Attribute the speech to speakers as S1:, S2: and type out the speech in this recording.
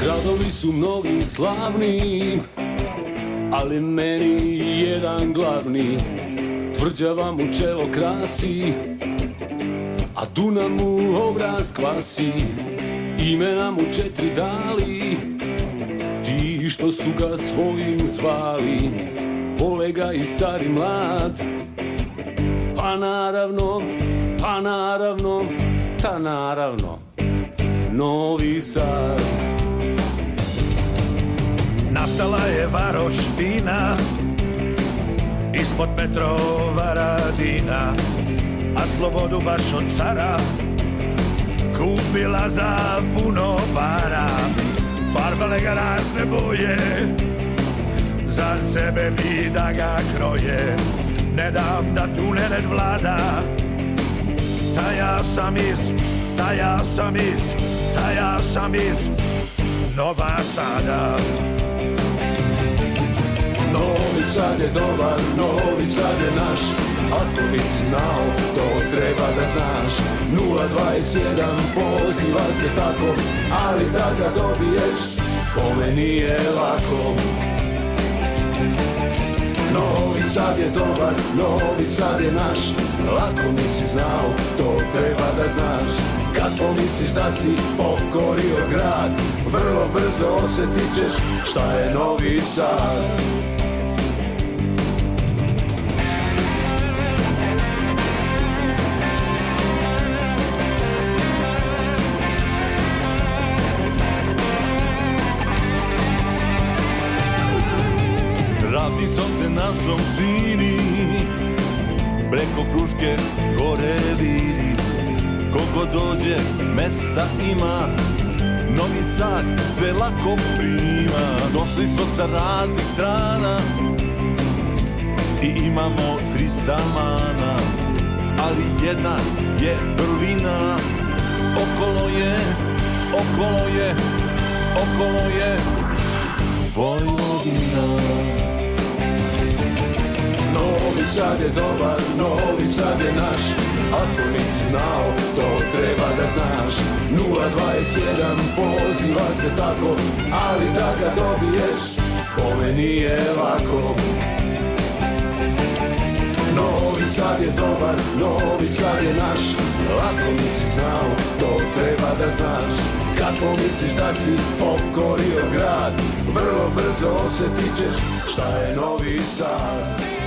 S1: Gradovi su mnogi slavni, ali meni jedan glavni. Tvrđava mu čelo krasi, a Dunav mu obraz kvasi. Imena mu 4 dali, ti što su ga svojim zvali. Vole ga i stari mlad, pa naravno, ta naravno, Novi Sad.
S2: Nastala je varoš fina, ispod Petrova Radina, a slobodu baš od cara kupila za puno para. Farbale ga razne boje, za sebe bi da ga kroje. Ne dam da tu nered vlada, taja sam iz Nova Sada.
S1: Novi Sad je dobar, Novi Sad je naš. Ako nisi znao, to treba da znaš. 021 poziva se tako, ali da ga dobiješ, kome nije lako. Novi Sad je dobar, Novi Sad je naš. Lako nisi znao, to treba da znaš. Kad pomisliš da si pokorio grad, vrlo brzo osjetit ćeš šta je Novi Sad.
S3: Ravnicom se našom širi, preko Fruške gore viri. Koliko dođe mesta ima, Novi Sad sve lako prima. Došli smo sa raznih strana i imamo 300 mana, ali jedna je vrlina. Okolo je Vojvodina.
S1: Novi Sad je dobar, Novi Sad je naš. Ako nisi znao, to treba da znaš. 021 poziva se tako, ali da ga dobiješ, kome nije lako. Novi Sad je dobar, Novi Sad je naš. Ako nisi znao, to treba da znaš. Kad pomisliš da si pokorio grad, vrlo brzo osjetit ćeš šta je Novi Sad.